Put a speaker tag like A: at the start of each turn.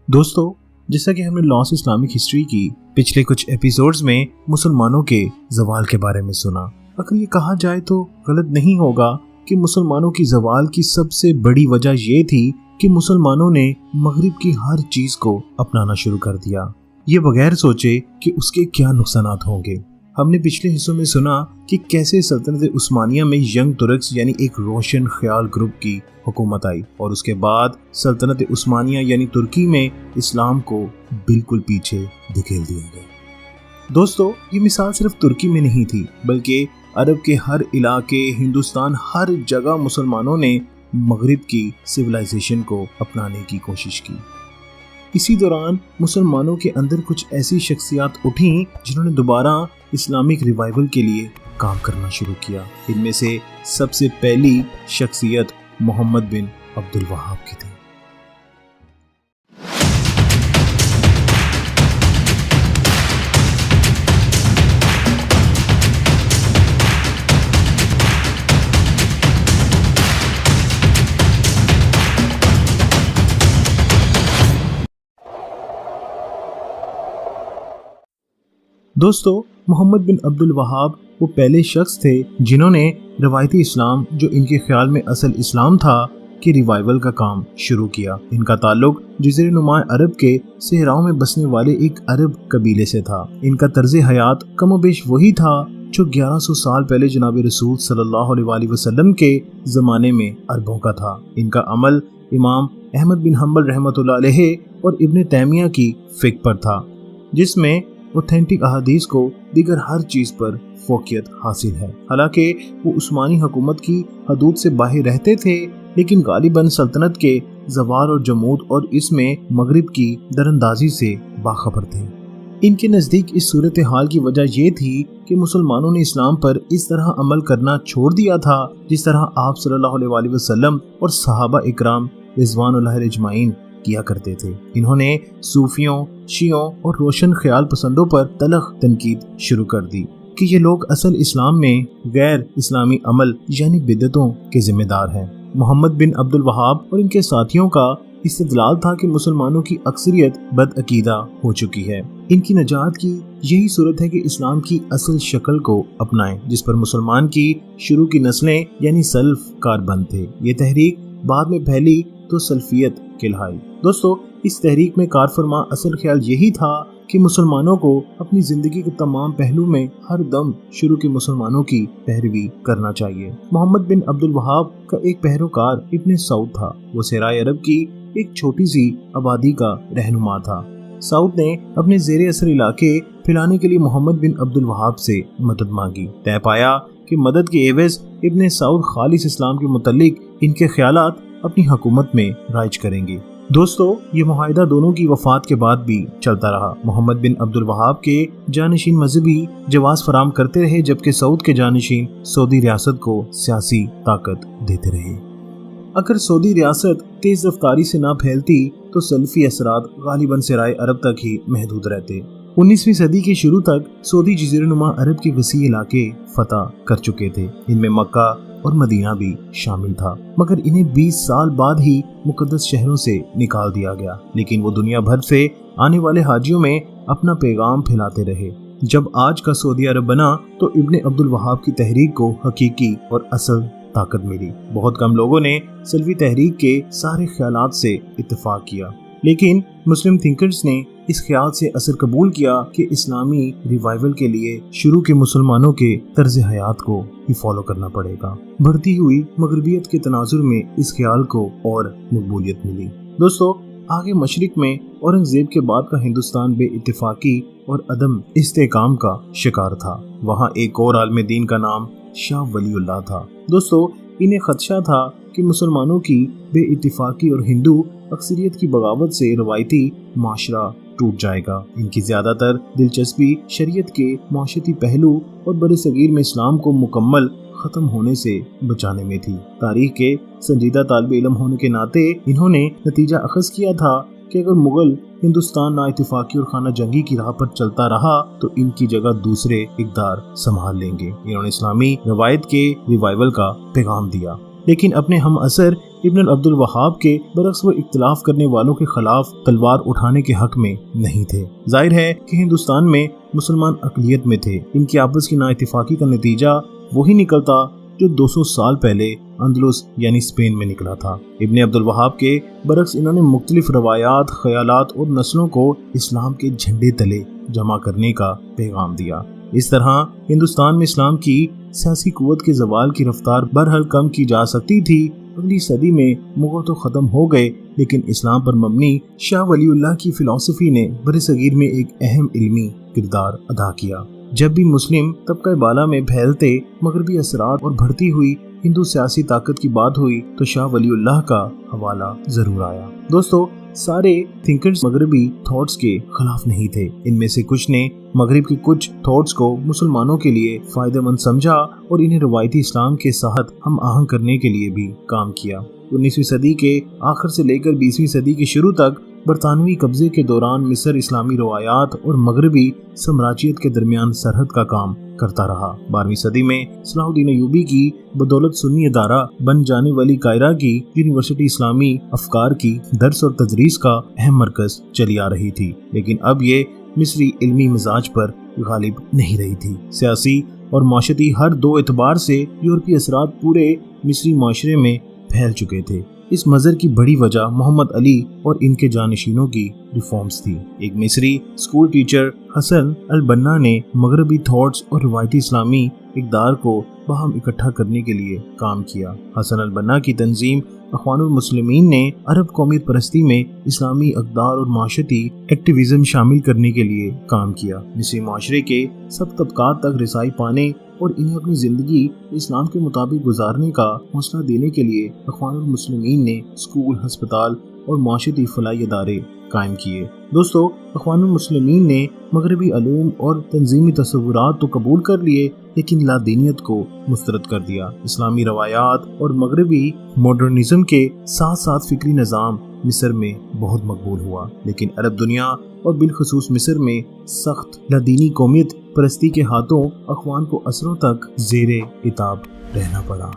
A: دوستو، جیسا کہ ہم نے لاس اسلامک ہسٹری کی پچھلے کچھ ایپیسوڈز میں مسلمانوں کے زوال کے بارے میں سنا۔ اگر یہ کہا جائے تو غلط نہیں ہوگا کہ مسلمانوں کی زوال کی سب سے بڑی وجہ یہ تھی کہ مسلمانوں نے مغرب کی ہر چیز کو اپنانا شروع کر دیا، یہ بغیر سوچے کہ اس کے کیا نقصانات ہوں گے۔ ہم نے پچھلے حصوں میں سنا کہ کیسے سلطنت عثمانیہ میں ینگ ترکس یعنی ایک روشن خیال گروپ کی حکومت آئی، اور اس کے بعد سلطنت عثمانیہ یعنی ترکی میں اسلام کو بالکل پیچھے دھکیل دیا گیا۔ دوستو، یہ مثال صرف ترکی میں نہیں تھی، بلکہ عرب کے ہر علاقے، ہندوستان، ہر جگہ مسلمانوں نے مغرب کی سویلائزیشن کو اپنانے کی کوشش کی۔ اسی دوران مسلمانوں کے اندر کچھ ایسی شخصیات اٹھیں جنہوں نے دوبارہ اسلامک ریوائول کے لیے کام کرنا شروع کیا۔ ان میں سے سب سے پہلی شخصیت محمد بن عبد الوہاب کی تھی۔ دوستو، محمد بن عبد الوہاب وہ پہلے شخص تھے جنہوں نے روایتی اسلام، جو ان کے خیال میں اصل اسلام تھا، کہ ریوائول کا کام شروع کیا۔ ان کا تعلق جزیرہ نما عرب کے صحراؤں میں بسنے والے ایک عرب قبیلے سے تھا۔ ان کا طرز حیات کم و بیش وہی تھا جو 1100 سال پہلے جناب رسول صلی اللہ علیہ وآلہ وسلم کے زمانے میں عربوں کا تھا۔ ان کا عمل امام احمد بن حنبل رحمۃ اللہ علیہ اور ابن تیمیہ کی فقہ پر تھا، جس میں اوتھینٹک احادیث کو دیگر ہر چیز پر فوقیت حاصل ہے۔ حالانکہ وہ عثمانی حکومت کی حدود سے باہر رہتے تھے، لیکن غالباً سلطنت کے زوال اور جمود اور اس میں مغرب کی دراندازی سے باخبر تھے۔ ان کے نزدیک اس صورتحال کی وجہ یہ تھی کہ مسلمانوں نے اسلام پر اس طرح عمل کرنا چھوڑ دیا تھا جس طرح آپ صلی اللہ علیہ وآلہ وسلم اور صحابہ اکرام رضوان اللہ اجمعین کیا کرتے تھے۔ انہوں نے صوفیوں، شیعوں اور روشن خیال پسندوں پر تلخ تنقید شروع کر دی کہ یہ لوگ اصل اسلام میں غیر اسلامی عمل یعنی بدعتوں کے ذمہ دار ہیں۔ محمد بن عبد الوہاب اور ان کے ساتھیوں کا استدلال تھا کہ مسلمانوں کی اکثریت بدعقیدہ ہو چکی ہے۔ ان کی نجات کی یہی صورت ہے کہ اسلام کی اصل شکل کو اپنائیں، جس پر مسلمان کی شروع کی نسلیں یعنی سلف کاربند تھے۔ یہ تحریک بعد میں پھیلی تو سلفیت کہلائی۔ دوستو، اس تحریک میں کار فرما اصل خیال یہی تھا کہ مسلمانوں کو اپنی زندگی کے تمام پہلو میں ہر دم شروع کے مسلمانوں کی پیروی کرنا چاہیے۔ محمد بن عبد الوہاب کا ایک پیروکار ابن سعود تھا۔ وہ صحرائے عرب کی ایک چھوٹی سی آبادی کا رہنما تھا۔ سعود نے اپنے زیر اثر علاقے پھیلانے کے لیے محمد بن عبد الوہاب سے مدد مانگی۔ طے پایا کہ مدد کے عوض ابن سعود خالص اسلام کے متعلق ان کے خیالات اپنی حکومت میں رائج کریں گے۔ دوستو، یہ معاہدہ دونوں کی وفات کے بعد بھی چلتا رہا۔ محمد بن عبد الوہاب کے جانشین مذہبی جواز فراہم کرتے رہے، جبکہ سعود کے جانشین سعودی ریاست کو سیاسی طاقت دیتے رہے۔ اگر سعودی ریاست تیز رفتاری سے نہ پھیلتی تو سلفی اثرات غالباً صحرائے عرب تک ہی محدود رہتے۔ 19ویں صدی کے شروع تک سعودی جزیرہ نما عرب کے وسیع علاقے فتح کر چکے تھے، ان میں مکہ اور مدینہ بھی شامل تھا، مگر انہیں 20 سال بعد ہی مقدس شہروں سے نکال دیا گیا۔ لیکن وہ دنیا بھر سے آنے والے حاجیوں میں اپنا پیغام پھیلاتے رہے۔ جب آج کا سعودی عرب بنا تو ابن عبد الوہاب کی تحریک کو حقیقی اور اصل طاقت ملی۔ بہت کم لوگوں نے سلفی تحریک کے سارے خیالات سے اتفاق کیا، لیکن مسلم تھنکرز نے اس خیال سے اثر قبول کیا کہ اسلامی ریوائول کے لیے شروع کے مسلمانوں کے طرز حیات کو ہی فالو کرنا پڑے گا۔ بڑھتی ہوئی مغربیت کے تناظر میں اس خیال کو اور مقبولیت ملی۔ دوستو، آگے مشرق میں اورنگزیب کے بعد کا ہندوستان بے اتفاقی اور عدم استحکام کا شکار تھا۔ وہاں ایک اور عالم دین کا نام شاہ ولی اللہ تھا۔ دوستو، انہیں خدشہ تھا کہ مسلمانوں کی بے اتفاقی اور ہندو اکثریت کی بغاوت سے روایتی معاشرہ ٹوٹ جائے گا۔ ان کی زیادہ تر دلچسپی شریعت کے معاشرتی پہلو اور برصغیر میں اسلام کو مکمل ختم ہونے سے بچانے میں تھی۔ تاریخ کے سنجیدہ طالب علم ہونے کے ناطے انہوں نے نتیجہ اخذ کیا تھا کہ اگر مغل ہندوستان نا اتفاقی اور خانہ جنگی کی راہ پر چلتا رہا تو ان کی جگہ دوسرے اقدار سنبھال لیں گے۔ انہوں نے اسلامی روایت کے ریوائول کا پیغام دیا، لیکن اپنے ہم اثر ابن عبد الوہاب کے برعکس وہ اختلاف کرنے والوں کے خلاف تلوار اٹھانے کے حق میں نہیں تھے۔ ظاہر ہے کہ ہندوستان میں مسلمان اقلیت میں تھے، ان کی آپس کی نا اتفاقی کا نتیجہ وہی نکلتا جو 200 سال پہلے اندلس یعنی اسپین میں نکلا تھا۔ ابن عبد الوہاب کے برعکس انہوں نے مختلف روایات، خیالات اور نسلوں کو اسلام کے جھنڈے تلے جمع کرنے کا پیغام دیا۔ اس طرح ہندوستان میں اسلام کی سیاسی قوت کے زوال کی رفتار بہرحال کم کی جا سکتی تھی۔ اگلی صدی میں مغل تو ختم ہو گئے، لیکن اسلام پر مبنی شاہ ولی اللہ کی فلسفی نے برصغیر میں ایک اہم علمی کردار ادا کیا۔ جب بھی مسلم طبقہ بالا میں پھیلتے مغربی اثرات اور بڑھتی ہوئی ہندو سیاسی طاقت کی بات ہوئی تو شاہ ولی اللہ کا حوالہ ضرور آیا۔ دوستو، سارے تھنکرز مغربی تھاٹس کے خلاف نہیں تھے۔ ان میں سے کچھ نے مغرب کے کچھ تھاٹس کو مسلمانوں کے لیے فائدہ مند سمجھا اور انہیں روایتی اسلام کے ساتھ ہم آہنگ کرنے کے لیے بھی کام کیا۔ 19ویں صدی کے آخر سے لے کر 20ویں صدی کے شروع تک برطانوی قبضے کے دوران مصر اسلامی روایات اور مغربی سامراجیت کے درمیان سرحد کا کام کرتا رہا۔ 12ویں صدی میں صلاح الدین ایوبی کی بدولت سنی ادارہ بن جانے والی قاہرہ کی یونیورسٹی اسلامی افکار کی درس اور تدریس کا اہم مرکز چلی آ رہی تھی، لیکن اب یہ مصری علمی مزاج پر غالب نہیں رہی تھی۔ سیاسی اور معاشرتی ہر دو اعتبار سے یورپی اثرات پورے مصری معاشرے میں پھیل چکے تھے۔ اس منظر کی بڑی وجہ محمد علی اور ان کے جانشینوں کی ریفارمز تھی۔ ایک مصری اسکول ٹیچر حسن البنا نے مغربی تھاٹس اور روایتی اسلامی اقدار کو باہم اکٹھا کرنے کے لیے کام کیا۔ حسن البنا کی تنظیم اخوان المسلمین نے عرب قومیت پرستی میں اسلامی اقدار اور معاشرتی ایکٹیویزم شامل کرنے کے لیے کام کیا۔ مصری معاشرے کے سب طبقات تک رسائی پانے اور انہیں اپنی زندگی اسلام کے مطابق گزارنے کا حوصلہ دینے کے لیے اخوان المسلمین نے اسکول، ہسپتال اور معاشرتی فلاحی ادارے قائم کیے۔ دوستو، اخوان المسلمین نے مغربی علوم اور تنظیمی تصورات تو قبول کر لیے، لیکن لادینیت کو مسترد کر دیا۔ اسلامی روایات اور مغربی ماڈرنزم کے ساتھ ساتھ فکری نظام مصر میں بہت مقبول ہوا، لیکن عرب دنیا اور بالخصوص مصر میں سخت لادینی قومیت پرستی کے ہاتھوں اخوان کو عصروں تک زیر عتاب رہنا پڑا۔